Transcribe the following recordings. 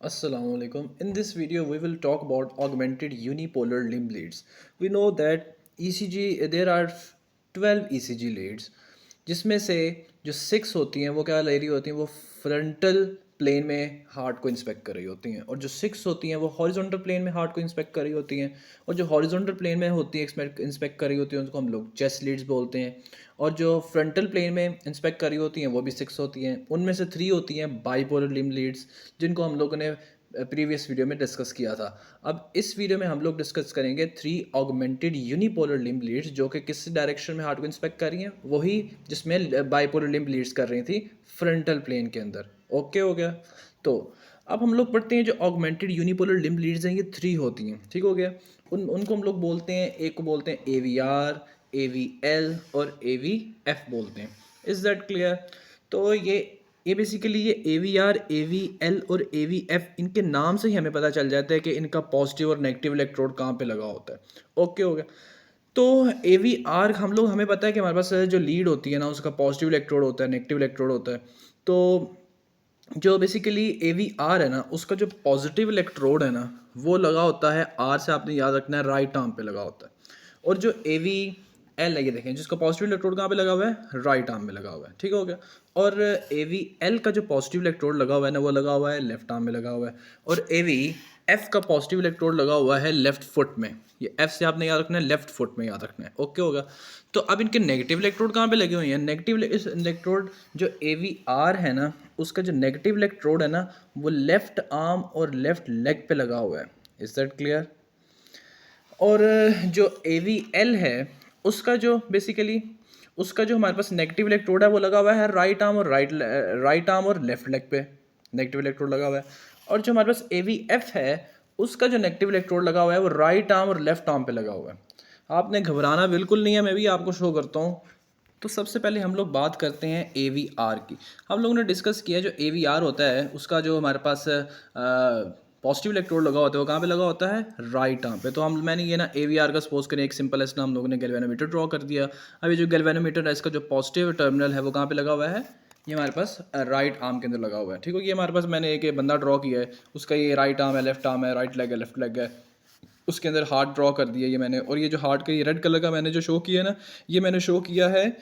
Assalamu alaikum. In this video, we will talk about augmented unipolar limb leads. We know that ECG, there are 12 ECG leads, जिसमें से जो 6 होती हैं वो क्या ले रही होती हैं, वो फ्रंटल प्लेन में हार्ट को इंस्पेक्ट कर रही होती हैं, और जो 6 होती हैं वो हॉरिजॉन्टल प्लेन में हार्ट को इंस्पेक्ट कर रही होती हैं, और जो हॉरिजॉन्टल प्लेन में होती है इंस्पेक्ट कर रही होती हैं उनको हम लोग चेस्ट लीड्स बोलते हैं, और जो फ्रंटल प्लेन में इंस्पेक्ट कर रही होती हैं वो भी 6 होती हैं। उनमें से 3 होती हैं बाइपोलर लिम्ब लीड्स, जिनको हम लोगों ने प्रीवियस वीडियो में डिस्कस किया था। अब इस वीडियो में हम लोग डिस्कस करेंगे 3 ऑगमेंटेड यूनिपोलर लिम्ब लीड्स, जो कि किस डायरेक्शन में हार्ट को इंस्पेक्ट कर रही हैं, वही जिसमें बाइपोलर लिम्ब लीड्स कर रही थी फ्रंटल प्लेन के अंदर। ओके हो गया। तो अब हम लोग पढ़ते हैं जो ऑगमेंटेड यूनिपोलर लिम्ब लीड्स हैं, ये 3 होती हैं। ठीक हो गया। उनको हम लोग बोलते हैं, एक को बोलते हैं AVR, AVL और AVF बोलते हैं। Is that clear? तो ये बेसिकली ये AVR, AVL और AVF, इनके नाम से ही हमें पता चल जाता है कि इनका पॉजिटिव और नेगेटिव इलेक्ट्रोड कहाँ पे लगा होता है। ओके हो गया। तो AVR हमें पता है कि हमारे पास जो लीड होती है ना, उसका पॉजिटिव इलेक्ट्रोड होता है, नेगेटिव इलेक्ट्रोड होता है। तो जो बेसिकली AVR है ना, उसका जो पॉजिटिव इलेक्ट्रोड है ना, वो लगा होता है R से, आपने याद रखना है, राइट आर्म पे लगा होता है। और जो AVL है, ये देखें, जिसका पॉजिटिव इलेक्ट्रोड कहाँ पे लगा हुआ है, राइट आर्म में लगा हुआ है। ठीक हो गया। और AVL का जो पॉजिटिव इलेक्ट्रोड लगा हुआ है ना, वो लगा हुआ है लेफ्ट आर्म में लगा हुआ है। और AVF का पॉजिटिव इलेक्ट्रोड लगा हुआ है लेफ्ट फुट में। ये F से आपने याद रखना है, लेफ्ट फुट में याद रखना है। ओके होगा। तो अब इनके नेगेटिव इलेक्ट्रोड कहाँ पे लगे हुए हैं? नेगेटिव इस इलेक्ट्रोड जो AVR है ना, उसका जो नेगेटिव इलेक्ट्रोड है ना, वो लेफ्ट आर्म और लेफ्ट लेग पे लगा हुआ है। Is that clear? और जो AVL है, उसका जो बेसिकली उसका जो हमारे पास नेगेटिव इलेक्ट्रोड है, वो लगा हुआ है राइट आर्म और राइट आर्म और लेफ्ट लेग पे नेगेटिव इलेक्ट्रोड लगा हुआ है। और जो हमारे पास AVF है, उसका जो नेगेटिव इलेक्ट्रोड लगा हुआ है, वो राइट आर्म और लेफ्ट आर्म पे लगा हुआ है। आपने घबराना बिल्कुल नहीं है, मैं भी आपको शो करता हूँ। तो सबसे पहले हम लोग बात करते हैं AVR की। हम लोगों ने डिस्कस किया जो AVR होता है, उसका जो हमारे पास पॉजिटिव इलेक्ट्रोड लगा होता है, वो कहाँ पे लगा होता है, राइट आर्म पे। तो मैंने ये ना AVR का सपोज करें एक सिंपल एस ना, हम लोगों ने गैल्वेनोमीटर ड्रॉ कर दिया। अभी जो गैल्वेनोमीटर है, इसका जो पॉजिटिव टर्मिनल है वो कहाँ पे लगा हुआ है, ये हमारे पास राइट आर्म के अंदर लगा हुआ है। ठीक है। ये हमारे पास मैंने एक बंदा ड्रॉ किया है, उसका ये राइट आर्म है, लेफ्ट आर्म है, राइट लेग है, लेफ्ट लेग है, उसके अंदर हार्ट ड्रॉ कर दिया ये मैंने। और ये जो हार्ट का ये रेड कलर का मैंने जो शो किया है ना, ये मैंने शो किया है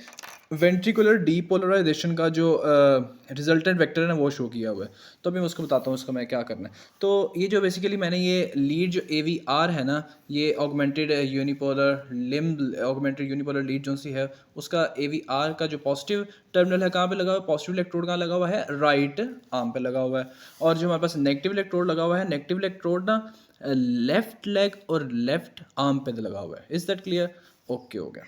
वेंट्रिकुलर डीपोलराइजेशन का जो रिजल्टेंट वेक्टर है ना, वो शो किया हुआ है। तो अभी मैं उसको बताता हूँ उसका मैं क्या करना है। तो ये जो बेसिकली मैंने ये लीड जो AVR है ना, ये ऑगमेंटेड यूनिपोलर लीड जो सी है, उसका AVR का जो पॉजिटिव टर्मिनल है कहाँ पे लगा हुआ है, पॉजिटिव इलेक्ट्रोड कहाँ लगा हुआ है, राइट आर्म पे लगा हुआ है। और जो हमारे पास नेगेटिव इलेक्ट्रोड लगा हुआ है, नेगेटिव इलेक्ट्रोड ना लेफ्ट लेग और लेफ्ट आर्म पे लगा हुआ है। Is that clear? ओके हो गया।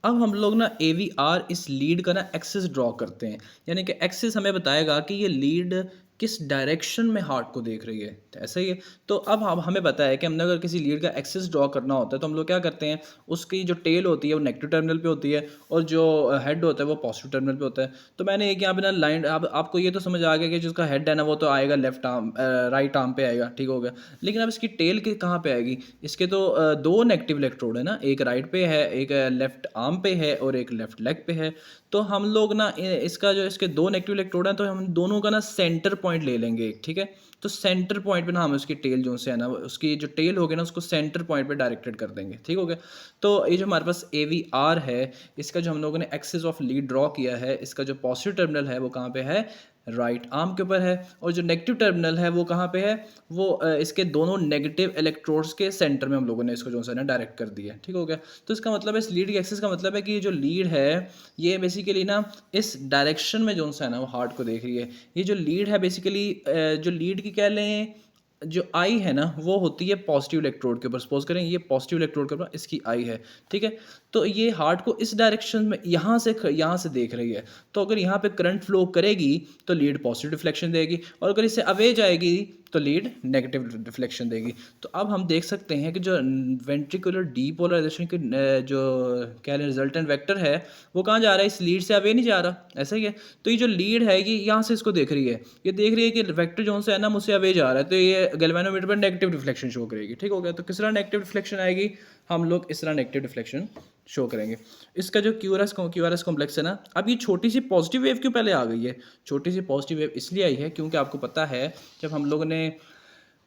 अब हम लोग ना AVR इस लीड का ना एक्सिस ड्रॉ करते हैं, यानी कि एक्सिस हमें बताएगा कि ये लीड किस डायरेक्शन में हार्ट को देख रही है। तो ऐसा ही है। तो अब हम हमें पता है कि हमने अगर किसी लीड का एक्सिस ड्रॉ करना होता है, तो हम लोग क्या करते हैं, उसकी जो टेल होती है वो नेगेटिव टर्मिनल पे होती है, और जो हेड होता है वो पॉजिटिव टर्मिनल पे होता है। तो मैंने एक यहाँ पे ना लाइन, अब आपको ये तो समझ आ गया कि जिसका हेड है ना, वो तो आएगा लेफ्ट आर्म, राइट आर्म पे आएगा। ठीक हो गया। लेकिन अब इसकी टेल के कहाँ पे आएगी? इसके तो दो नेगेटिव इलेक्ट्रोड है ना, एक राइट पे है, एक लेफ्ट आर्म पे है, और एक लेफ्ट लेग पे है। तो हम लोग ना इसका जो इसके दो नेगेटिव इलेक्ट्रोड हैं, तो हम दोनों का ना सेंटर पॉइंट ले लेंगे एक। ठीक है। तो सेंटर पॉइंट पे ना हम उसकी टेल जो से है ना, उसकी जो टेल होगी ना, उसको सेंटर पॉइंट पे डायरेक्टेड कर देंगे। ठीक हो गया। तो ये जो हमारे पास AVR है, इसका जो हम लोगों ने एक्सिस ऑफ लीड ड्रॉ किया है, इसका जो पॉजिटिव टर्मिनल है वो कहाँ पे है, राइट आर्म के ऊपर है। और जो नेगेटिव टर्मिनल है वो कहाँ पे है, वो इसके दोनों नेगेटिव इलेक्ट्रोड्स के सेंटर में हम लोगों ने इसको जो है ना डायरेक्ट कर दिया है। ठीक हो गया। तो इसका मतलब है, इस लीड की एक्सिस का मतलब है कि ये जो लीड है, ये बेसिकली ना इस डायरेक्शन में जो है ना, वो हार्ट को देख रही है। ये जो लीड है बेसिकली, जो लीड की कह लें, जो आई है ना, वो होती है पॉजिटिव इलेक्ट्रोड के ऊपर। सपोज करें ये पॉजिटिव इलेक्ट्रोड के ऊपर इसकी आई है। ठीक है। तो ये हार्ट को इस डायरेक्शन में यहाँ से देख रही है। तो अगर यहाँ पे करंट फ्लो करेगी तो लीड पॉजिटिव डिफ्लेक्शन देगी, और अगर इससे अवे जाएगी तो लीड नेगेटिव डिफ्लेक्शन देगी। तो अब हम देख सकते हैं कि जो वेंट्रिकुलर डीपोलराइजेशन के जो कह रहे रिजल्टेंट वेक्टर है, वो कहाँ जा रहा है, इस लीड से अवे नहीं जा रहा। ऐसा ही है। तो ये जो लीड है, ये यहाँ से इसको देख रही है, ये देख रही है कि वेक्टर जो है ना, मुझसे अवे जा रहा है, तो ये गैल्वेनोमीटर पर नेगेटिव डिफ्लेक्शन शो करेगी। ठीक हो गया। तो किस तरह नेगेटिव डिफ्लेक्शन आएगी, हम लोग इस तरह नेगेटिव डिफ्लेक्शन शो करेंगे। इसका जो क्यूआरएस कॉम्प्लेक्स है ना, अब ये छोटी सी पॉजिटिव वेव क्यों पहले आ गई है? छोटी सी पॉजिटिव वेव इसलिए आई है क्योंकि आपको पता है जब हम लोगों ने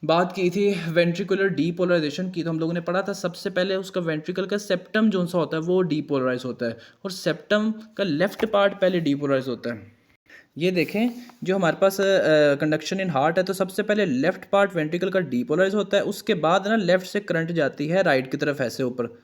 बात की थी वेंट्रिकुलर डीपोलराइजेशन की, तो हम लोगों ने पढ़ा था सबसे पहले उसका वेंट्रिकल का सेप्टम जो सा होता है वो डीपोलराइज होता है, और सेप्टम का लेफ्ट पार्ट पहले डीपोलराइज होता है। ये देखें, जो हमारे पास कंडक्शन इन हार्ट है, तो सबसे पहले लेफ्ट पार्ट वेंट्रिकल का डीपोलराइज होता है, उसके बाद ना लेफ्ट से करंट जाती है राइट की तरफ ऐसे ऊपर,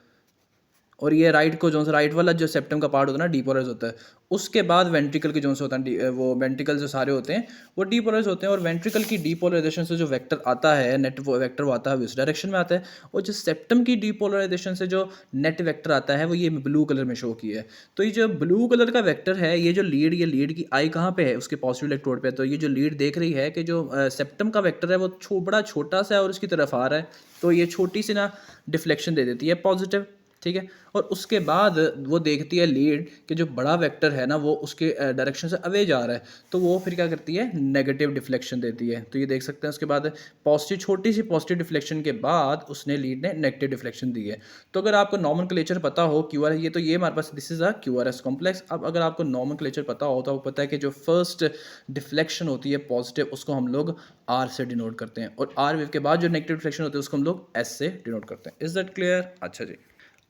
और ये राइट को जो सा राइट वाला जो सेप्टम का पार्ट होता है ना डीपोलराइज होता है। उसके बाद वेंट्रिकल के जो से होता है वो वेंट्रिकल जो सारे होते हैं वो डीपोलराइज होते हैं, और वेंट्रिकल की डीपोलराइजेशन से जो वेक्टर आता है नेट वेक्टर वो आता है उस डायरेक्शन में आता है, और जो सेप्टम की डीपोलराइजेशन से जो नेट वेक्टर आता है वो ये ब्लू कलर में शो किया है। तो ये जो ब्लू कलर का वेक्टर है, ये जो लीड, ये लीड की आई कहाँ पे है? उसके पॉजिटिव इलेक्ट्रोड पे। तो ये जो लीड देख रही है कि जो सेप्टम का वेक्टर है वो बड़ा छोटा सा है और उसकी तरफ आ रहा है, तो ये छोटी सी ना डिफ्लेक्शन दे देती है पॉजिटिव, ठीक है। और उसके बाद वो देखती है लीड कि जो बड़ा वेक्टर है ना वो उसके डायरेक्शन से अवे जा रहा है, तो वो फिर क्या करती है? नेगेटिव डिफ्लेक्शन देती है। तो ये देख सकते हैं उसके बाद पॉजिटिव, छोटी सी पॉजिटिव डिफ्लेक्शन के बाद उसने लीड ने नेगेटिव डिफ्लेक्शन दी है। तो अगर आपको नॉमेनक्लेचर पता हो क्यू आर, ये तो ये हमारे पास this is a Q R S complex. अब अगर आपको नॉमेनक्लेचर पता हो तो आपको पता है कि जो फर्स्ट डिफ्लेक्शन होती है पॉजिटिव, उसको हम लोग आर से डिनोट करते हैं, और आर वेव के बाद जो नेगेटिव डिफ्लेक्शन होती है उसको हम लोग एस से डिनोट करते हैं। Is that clear? अच्छा जी।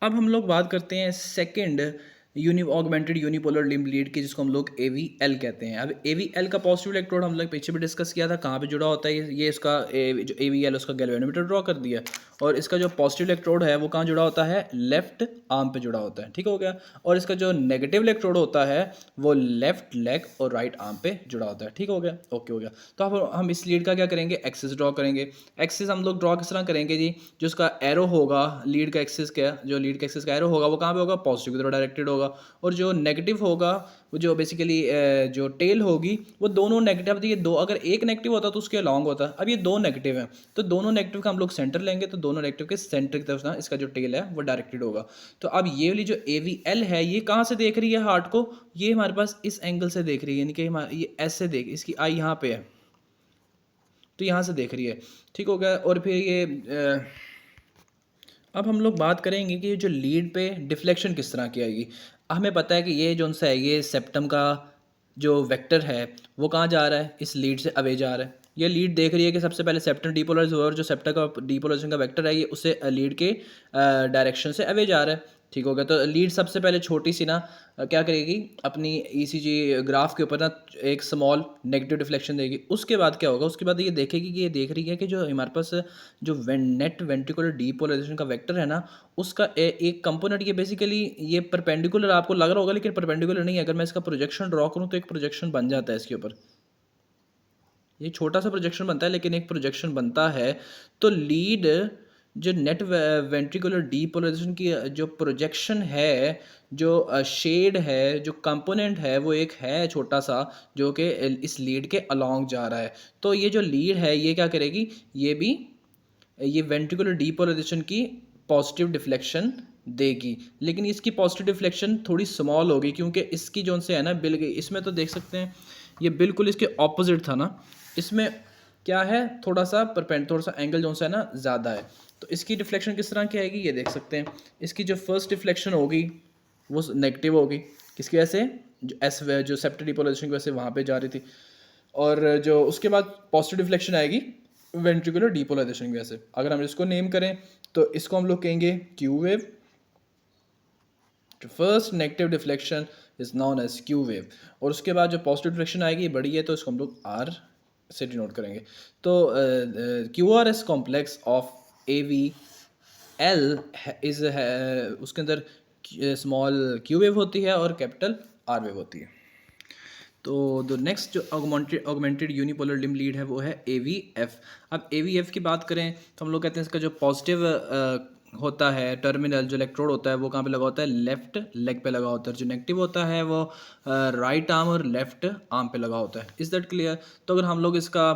अब हम लोग बात करते हैं second augmented unipolar limb lead की, जिसको हम लोग AVL कहते हैं। अब AVL का पॉजिटिव इलेक्ट्रोड हम लोग पीछे भी डिस्कस किया था, कहाँ पे जुड़ा होता है ये इसका जो AVL उसका गैल्वेनोमीटर ड्रॉ कर दिया, और इसका जो पॉजिटिव इलेक्ट्रोड है वो कहाँ जुड़ा होता है? लेफ्ट आर्म पे जुड़ा होता है, ठीक हो गया। और इसका जो नेगेटिव इलेक्ट्रोड होता है वो लेफ्ट लेग और राइट आर्म पे जुड़ा होता है, ठीक हो गया, ओके हो गया। तो अब हम इस लीड का क्या करेंगे? एक्सिस ड्रॉ करेंगे। एक्सिस हम लोग ड्रॉ किस तरह करेंगे जी? जो उसका एरो होगा लीड का एक्सिस का, जो लीड का एक्सिस का एरो होगा वो कहाँ पे होगा? पॉजिटिव की तरफ डायरेक्टेड होगा, और जो नेगेटिव होगा वो जो बेसिकली जो टेल होगी वो दोनों नेगेटिव, ये दो, अगर एक नेगेटिव होता तो उसके लॉन्ग होता। अब ये दो नेगेटिव हैं, तो दोनों नेगेटिव का हम लोग सेंटर लेंगे, तो दोनों नेगेटिव के सेंटर की तरफ ना इसका जो टेल है वो डायरेक्टेड होगा। तो अब ये वाली जो AVL है ये कहाँ से देख रही है हार्ट को? ये हमारे पास इस एंगल से देख रही है, यानी कि ये ऐसे देख, इसकी आई यहाँ पे है, तो यहाँ से देख रही है, ठीक हो गया। और फिर ये अब हम लोग बात करेंगे कि जो लीड पे डिफ्लेक्शन किस तरह की आएगी। हमें पता है कि ये जो सा है ये सेप्टम का जो वेक्टर है वो कहाँ जा रहा है? इस लीड से अवे जा रहा है। ये लीड देख रही है कि सबसे पहले सेप्टम डीपोलराइज हुआ, और जो सेप्टम का डीपोलराइजेशन का वेक्टर है ये उससे लीड के डायरेक्शन से अवे जा रहा है, ठीक हो गया। तो लीड सबसे पहले छोटी सी ना क्या करेगी? अपनी ECG ग्राफ के ऊपर ना एक स्मॉल नेगेटिव डिफ्लेक्शन देगी। उसके बाद क्या होगा? उसके बाद ये देखेगी कि ये देख रही है कि जो हमारे पास जो नेट वेंट्रिकुलर डीपोलराइजेशन का वेक्टर है ना उसका एक कंपोनेंट, ये बेसिकली ये परपेंडिकुलर आपको लग रहा होगा लेकिन परपेंडिकुलर नहीं है। अगर मैं इसका प्रोजेक्शन ड्रॉ करूँ तो एक प्रोजेक्शन बन जाता है इसके ऊपर, ये छोटा सा प्रोजेक्शन बनता है लेकिन एक प्रोजेक्शन बनता है। तो लीड जो नेट वेंट्रिकुलर डीपोलराइजेशन की जो प्रोजेक्शन है, जो शेड है, जो कंपोनेंट है, वो एक है छोटा सा जो कि इस लीड के अलोंग जा रहा है। तो ये जो लीड है ये क्या करेगी? ये वेंट्रिकुलर डीपोलराइजेशन की पॉजिटिव डिफ्लेक्शन देगी, लेकिन इसकी पॉजिटिव डिफ्लेक्शन थोड़ी स्मॉल होगी क्योंकि इसकी जो से है ना इसमें तो देख सकते हैं ये बिल्कुल इसके ऑपोजिट था ना, इसमें क्या है? थोड़ा सा एंगल जो है ना ज़्यादा है। तो इसकी डिफ्लेक्शन किस तरह की आएगी ये देख सकते हैं। इसकी जो फर्स्ट डिफ्लेक्शन होगी वो नेगेटिव होगी, किसकी वजह से? जो सेप्टम डीपोलराइजेशन की वजह से वहाँ पे जा रही थी, और जो उसके बाद पॉजिटिव डिफ्लेक्शन आएगी वेंट्रिकुलर डीपोलराइजेशन की वजह से। अगर हम इसको नेम करें तो इसको हम लोग कहेंगे Q wave. First negative deflection is known as Q wave, और उसके बाद जो पॉजिटिव डिफ्लेक्शन आएगी बड़ी है तो इसको हम लोग आर से डिनोट करेंगे। तो QRS complex of AVL is उसके अंदर स्मॉल क्यू वेव होती है और कैपिटल आर वेव होती है। तो द नेक्स्ट जो ऑगमेंटेड यूनिपोलर लिम्ब लीड है वो है AVF। अब AVF की बात करें तो हम लोग कहते हैं इसका जो पॉजिटिव होता है टर्मिनल, जो इलेक्ट्रोड होता है वो कहाँ पे लगा होता है? लेफ्ट लेग पे लगा होता है। जो नेगेटिव होता है वो राइट आर्म और लेफ्ट आर्म पे लगा होता है। Is that clear? तो अगर हम लोग इसका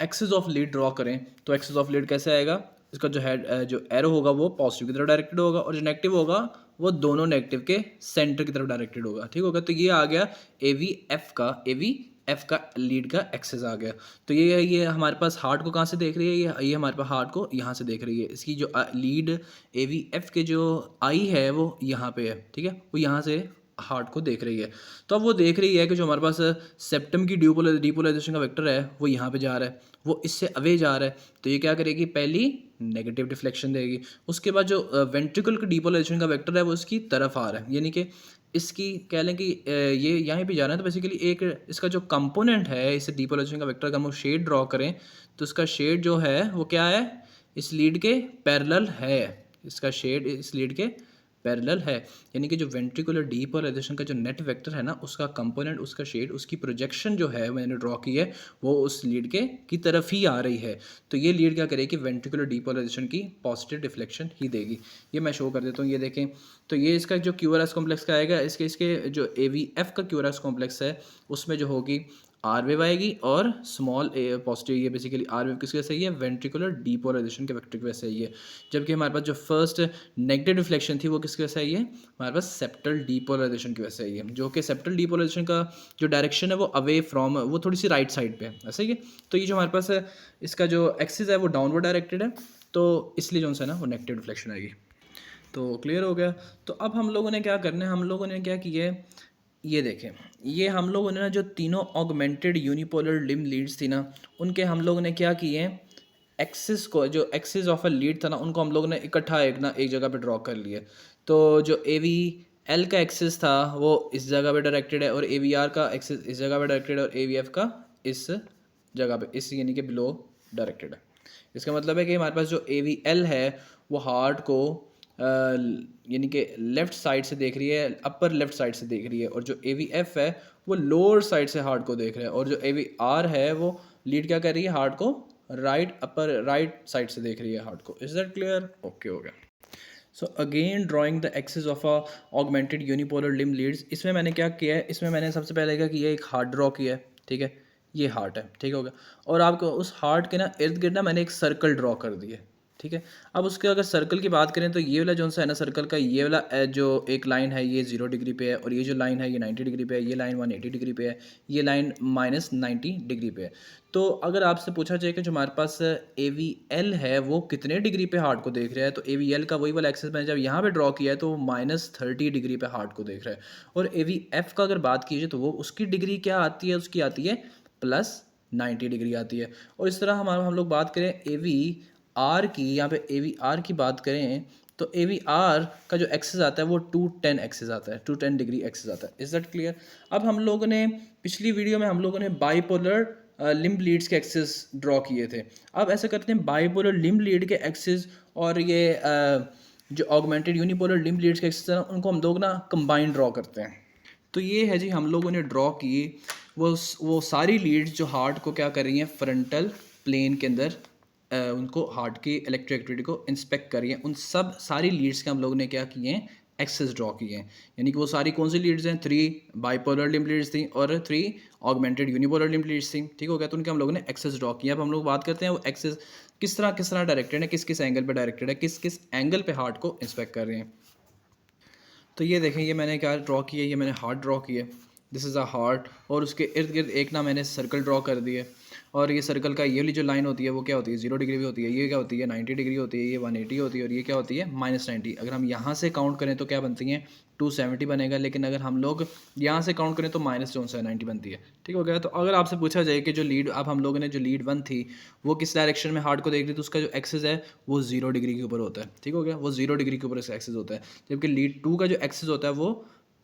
एक्सिस ऑफ लीड ड्रॉ करें तो एक्सिस ऑफ लीड कैसे आएगा? इसका जो हेड जो एरो होगा वो पॉजिटिव की तरफ डायरेक्टेड होगा, और जो नेगेटिव होगा वो दोनों नेगेटिव के सेंटर की तरफ डायरेक्टेड होगा, ठीक होगा। तो ये आ गया AVF का एफ का लीड का एक्सेस आ गया। तो ये हमारे पास हार्ट को कहाँ से देख रही है, ये हमारे पास हार्ट को यहाँ से देख रही है। इसकी जो लीड ए वी एफ के जो आई है वो यहाँ पे है, ठीक है, वो यहाँ से हार्ट को देख रही है। तो अब वो देख रही है कि जो हमारे पास सेप्टम की डीपोलराइजेशन का वेक्टर है वो यहाँ पे जा रहा है, वो इससे अवे जा रहा है। तो ये क्या करेगी, पहली नेगेटिव डिफ्लेक्शन देगी। उसके बाद जो वेंट्रिकल का डीपोलराइजेशन का वेक्टर है वो इसकी तरफ आ रहा है, यानी कि इसकी कह लें कि ये यहाँ पे जा रहा है। तो बेसिकली एक इसका जो कंपोनेंट है इस डीपोलराइजेशन का वेक्टर, अगर हम शेड ड्रॉ करें तो इसका शेड जो है वो क्या है, इस लीड के पैरेलल है। इसका शेड इस लीड के पैरेलल है, यानी कि जो वेंट्रिकुलर डीपोलराइजेशन का जो नेट वेक्टर है ना, उसका कंपोनेंट, उसका शेड, उसकी प्रोजेक्शन जो है मैंने ड्रॉ की है वो उस लीड के की तरफ ही आ रही है। तो ये लीड क्या करेगी, वेंट्रिकुलर डीपोलराइजेशन की पॉजिटिव डिफ्लेक्शन ही देगी। ये मैं शो कर देता हूँ, ये देखें। तो ये इसका जो क्यूआरएस कॉम्प्लेक्स का आएगा, इसके जो एवीएफ का क्यूआरएस कॉम्प्लेक्स है उसमें जो होगी आर वेव आएगी और स्मॉल ए पॉजिटिव। ये बेसिकली आर वेव किसकी वजह से ही है, वेंट्रिकुलर डीपोलराइजेशन के वेक्टर की वजह से ही है। जबकि हमारे पास जो फर्स्ट नेगेटिव रिफ्लेक्शन थी वो किसकी वजह से आई है, हमारे पास सेप्टल डीपोलराइजेशन की वजह से आई है। जो कि सेप्टल डीपोलराइजेशन का जो डायरेक्शन है वो अवे फ्रॉम, वो थोड़ी सी राइट साइड पे है, ऐसा ही है। तो ये जो हमारे पास है इसका जो एक्सिस है वो डाउनवर्ड डायरेक्टेड है, तो इसलिए जो है ना वो नेगेटिव रिफ्लेक्शन आएगी। तो क्लियर हो गया। तो अब हम लोगों ने क्या करना है, हम लोगों ने क्या किया है, ये देखें, ये हम लोगों ने ना जो तीनों ऑगमेंटेड यूनिपोलर लिम्ब लीड्स थी ना, उनके हम लोगों ने क्या किए हैं, एक्सिस को, जो एक्सिस ऑफ अ लीड था ना, उनको हम लोगों ने इकट्ठा एक जगह पे ड्रॉ कर लिया। तो जो ए वी एल का एक्सिस था वो इस जगह पे डायरेक्टेड है, और ए वी आर का एक्सिस इस जगह पे डायरेक्टेड है, और ए वी एफ का इस जगह पे, इस यानी कि बिलो डायरेक्टेड है। इसका मतलब है कि हमारे पास जो ए वी एल है वो हार्ट को यानी कि लेफ़्ट साइड से देख रही है, अपर लेफ़्ट साइड से देख रही है, और जो ए वी एफ है वो लोअर साइड से हार्ट को देख रहा है, और जो ए वी आर है वो लीड क्या कर रही है, हार्ट को अपर राइट साइड से देख रही है हार्ट को। Is that clear? ओके हो गया। So again drawing the axis of a augmented unipolar limb leads. इसमें मैंने क्या किया है, इसमें मैंने सबसे पहले क्या किया है, एक हार्ट ड्रॉ किया है, ठीक है, ये हार्ट है, ठीक हो गया। और आपको उस हार्ट के ना इर्द गिर्द ना मैंने एक सर्कल ड्रॉ कर दिया, ठीक है। अब उसके अगर सर्कल की बात करें तो ये वाला जो सा है ना सर्कल का, ये वाला जो एक लाइन है ये 0 डिग्री पे है, और ये जो लाइन है ये 90 डिग्री पे है, ये लाइन 180 डिग्री पे है, ये लाइन -90 डिग्री पे है। तो अगर आपसे पूछा जाए कि जो हमारे पास ए वी एल है वो कितने डिग्री पे हार्ट को देख रहा है, तो ए वी एल का वही वाला एक्सेस मैंने जब यहाँ पे ड्रॉ किया है तो -30 डिग्री पे हार्ट को देख रहा है। और ए वी एफ का अगर बात कीजिए तो वो उसकी डिग्री क्या आती है, उसकी आती है +90 डिग्री आती है। और इस तरह हम लोग बात करें ए वी आर की, यहाँ पे ए वी आर की बात करें तो ए वी आर का जो एक्सेस आता है वो 210 एक्सेस आता है, 210 डिग्री एक्सेस आता है। Is that clear? अब हम लोगों ने पिछली वीडियो में हम लोगों ने बाइपोलर लिम्ब लीड्स के एक्सेस ड्रॉ किए थे। अब ऐसा करते हैं बाइपोलर लिम्ब लीड के एक्सेस और ये जो ऑगमेंटेड यूनिपोलर लिम्ब लीड्स के एक्सेस हैं उनको हम लोग ना कंबाइन ड्रॉ करते हैं। तो ये है जी, हम लोगों ने ड्रॉ किए वो सारी लीड्स जो हार्ट को क्या कर रही हैं, फ्रंटल प्लेन के अंदर उनको हार्ट की इलेक्ट्रिक एक्टिविटी को इंस्पेक्ट कर रही हैं। उन सब सारी लीड्स के हम लोगों ने क्या किए हैं, एक्सेस ड्रॉ किए हैं। यानी कि वो सारी कौन सी लीड्स हैं, 3 बाइपोलर लिम्ब लीड्स थी और 3 ऑगमेंटेड यूनिपोलर लिम्ब लीड्स थी, ठीक हो गया। तो उनके हम लोगों ने एक्सेस ड्रॉ किया। अब हम लोग बात करते हैं वो एक्सेस किस तरह डायरेक्टेड है, किस किस एंगल पे डायरेक्टेड है, किस किस एंगल पे हार्ट को इंस्पेक्ट कर रहे हैं। तो ये देखें, ये मैंने क्या ड्रॉ किया, ये मैंने हार्ट ड्रॉ किया, दिस इज़ अ हार्ट, और उसके इर्द गिर्द एक ना मैंने सर्कल ड्रॉ कर दिए। और ये सर्कल का ये वाली जो लाइन होती है वो क्या होती है, 0 डिग्री भी होती है, ये क्या होती है 90 डिग्री होती है, ये 180 होती है, और ये क्या होती है -90। अगर हम यहाँ से काउंट करें तो क्या बनती हैं, 270 बनेगा, लेकिन अगर हम लोग यहाँ से काउंट करें तो -90 बनती है, ठीक हो गया। तो अगर आपसे पूछा जाए कि जो लीड, अब हम लोगों ने जो लीड 1 थी वो किस डायरेक्शन में हार्ट को देख रही, तो उसका जो एक्सेस है वो 0 डिग्री के ऊपर होता है, ठीक हो गया, वो 0 डिग्री के ऊपर इसका एक्सेस होता है। जबकि लीड 2 का जो एक्सेस होता है वो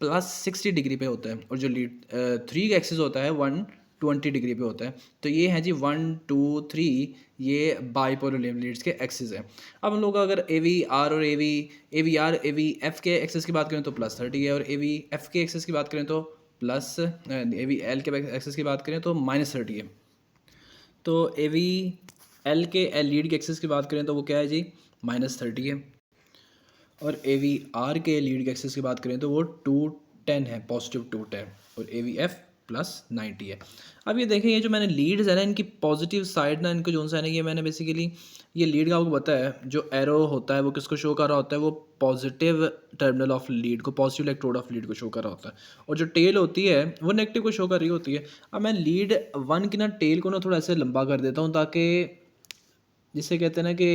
+60 डिग्री पे होता है, और जो लीड 3 का एक्सेस होता है 120 डिग्री पे होता है। तो ये है जी 1 2 3, ये बाइपोलर लिम्ब लीड्स के एक्सेस है। अब हम लोग अगर ए वी आर और A V R A V F के एक्सेस की बात करें तो +30 है, और ए वी एफ के एक्सेस की बात करें तो प्लस ए वी एल के एक्सेस की बात करें तो -30 है। तो ए वी एल के लीड के एक्सेस की बात करें तो वो क्या है जी, -30 है। और ए वी आर के लीड के एक्सेस की बात करें तो वो 210 है, +210, और ए वी एफ +90 है। अब ये देखें, ये जो मैंने लीड्स है ना, इनकी पॉजिटिव साइड ना, इनको जो सा है ना, ये मैंने बेसिकली ये लीड का आपको पता है जो एरो होता है वो किसको शो कर रहा होता है, वो पॉजिटिव टर्मिनल ऑफ लीड को, पॉजिटिव इलेक्ट्रोड ऑफ लीड को शो कर रहा होता है, और जो टेल होती है वो नेगेटिव को शो कर रही होती है। अब मैं लीड 1 की ना टेल को ना थोड़ा ऐसे लंबा कर देता हूँ, ताकि जिसे कहते हैं ना कि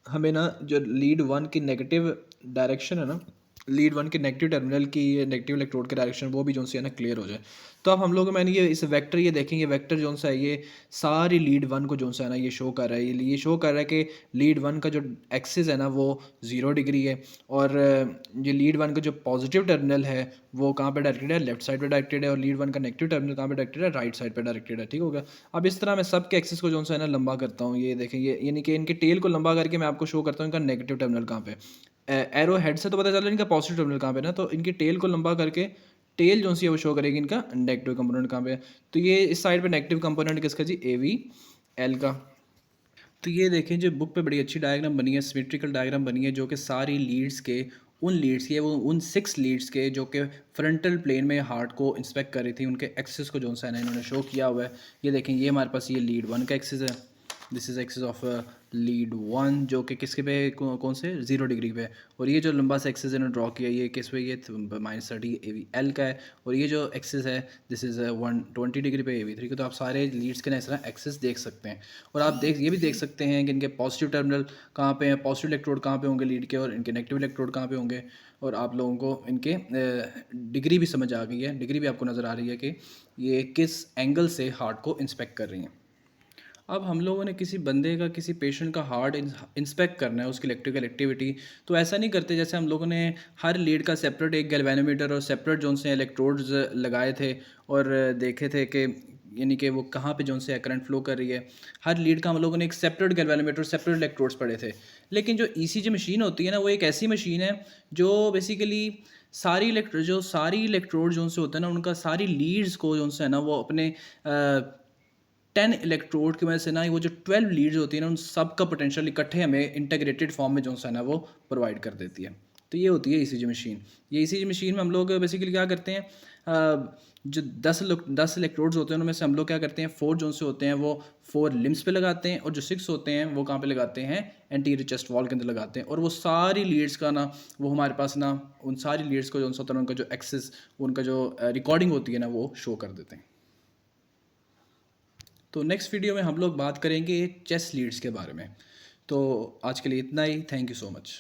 हमें ना जो लीड 1 की नेगेटिव डायरेक्शन है ना, लीड 1 के नेगेटिव टर्मिनल की नेगेटिव इलेक्ट्रोड की डायरेक्शन वो भी जो सी है ना क्लियर हो जाए। तो अब हम लोग मैंने ये इस वेक्टर ये देखेंगे, वेक्टर जो सा है ये सारी लीड 1 को जो सा है ना ये शो कर रहा है, ये शो कर रहा है कि लीड 1 का जो एक्सिस है ना वो 0 डिग्री है, और ये लीड 1 का जो पॉजिटिव टर्मिनल है वो कहाँ पे डायरेक्टेड है, लेफ्ट साइड पे डायरेक्टेड है, और लीड 1 का नेगेटिव टर्मिनल कहाँ पे डायरेक्टेड है, राइट साइड पे डायरेक्टेड है। ठीक हो गया। अब इस तरह मैं सब के एक्सिस को जो सा है ना लंबा करता हूँ, ये देखें, ये यानी कि इनके टेल को लंबा करके मैं आपको शो करता हूँ इनका नेगेटिव टर्मिनल कहाँ पे। एरो हेड से तो पता चल रहा है इनका पॉजिटिव टर्मिनल कहाँ पे ना, तो इनकी टेल को लंबा करके टेल जो सी है वो शो करेगी इनका नेगेटिव कंपोनेंट कहाँ पे है। तो ये इस साइड पे नेगेटिव कंपोनेंट किसका जी, AVL का। तो ये देखें जो बुक पे बड़ी अच्छी डायग्राम बनी है, सिमेट्रिकल डायग्राम बनी है, जो कि सारी लीड्स के उन लीड्स के वो उन 6 लीड्स के जो कि फ्रंटल प्लेन में हार्ट को इंस्पेक्ट कर रही थी, उनके एक्सिस को जो सा है ना इन्होंने शो किया हुआ है। ये देखें, ये हमारे पास ये लीड 1 का एक्सिस है, this is axis of lead 1 जो कि किसके पे कौन से 0 डिग्री पे है, और ये जो लंबा सा एक्सिस इन्होंने ड्रॉ किया ये किस पे, ये -30 AVL का है, और ये जो एक्सिस है दिस इज़ 120 डिग्री पे AV3 का। तो आप सारे लीड्स के ना इस तरह एक्सिस देख सकते हैं, और आप ये भी देख सकते हैं कि इनके पॉजिटिव टर्मिनल कहाँ पे हैं, पॉजिटिव इलेक्ट्रोड कहाँ पे होंगे लीड के, और इनके नेगेटिव इलेक्ट्रोड कहाँ पे होंगे, और आप लोगों को इनके डिग्री भी समझ आ गई है, डिग्री भी आपको नज़र आ रही है कि ये किस एंगल से हार्ट को इंस्पेक्ट कर रही हैं। अब हम लोगों ने किसी बंदे का, किसी पेशेंट का हार्ट इंस्पेक्ट करना है, उसकी इलेक्ट्रिकल एक्टिविटी, तो ऐसा नहीं करते जैसे हम लोगों ने हर लीड का सेपरेट एक गैल्वेनोमीटर और सेपरेट जोन से इलेक्ट्रोड्स लगाए थे, और देखे थे कि यानी कि वो कहाँ पे जोन से करंट फ्लो कर रही है। हर लीड का हम लोगों ने एक सेपरेट गैल्वेनोमीटर, सेपरेट इलेक्ट्रोड्स पढ़े थे। लेकिन जो ECG मशीन होती है ना, वो एक ऐसी मशीन है जो बेसिकली सारी इलेक्ट्रोड जोन से होता है ना, उनका सारी लीड्स को जोन से है ना वो अपने 10 इलेक्ट्रोड की वजह से ना वो जो 12 लीड्स होती है ना, उन सब का पोटेंशियल इकट्ठे हमें इंटीग्रेटेड फॉर्म में जो है ना वो प्रोवाइड कर देती है। तो ये होती है ECG मशीन। ये ECG मशीन में हम लोग बेसिकली क्या करते हैं, जो 10 इलेक्ट्रोड्स होते हैं उनमें से हम लोग क्या करते हैं, 4 जोन से होते हैं वो 4 लिम्स पे लगाते हैं, और जो 6 होते हैं वो कहाँ पे लगाते हैं, एंटीरियर चेस्ट वॉल के अंदर लगाते हैं, और वो सारी लीड्स का ना वो हमारे पास ना उन सारी लीड्स को जो होता है उनका जो एक्सेस, उनका जो रिकॉर्डिंग होती है ना वो शो कर देते हैं। तो नेक्स्ट वीडियो में हम लोग बात करेंगे चेस्ट लीड्स के बारे में। तो आज के लिए इतना ही, थैंक यू सो मच।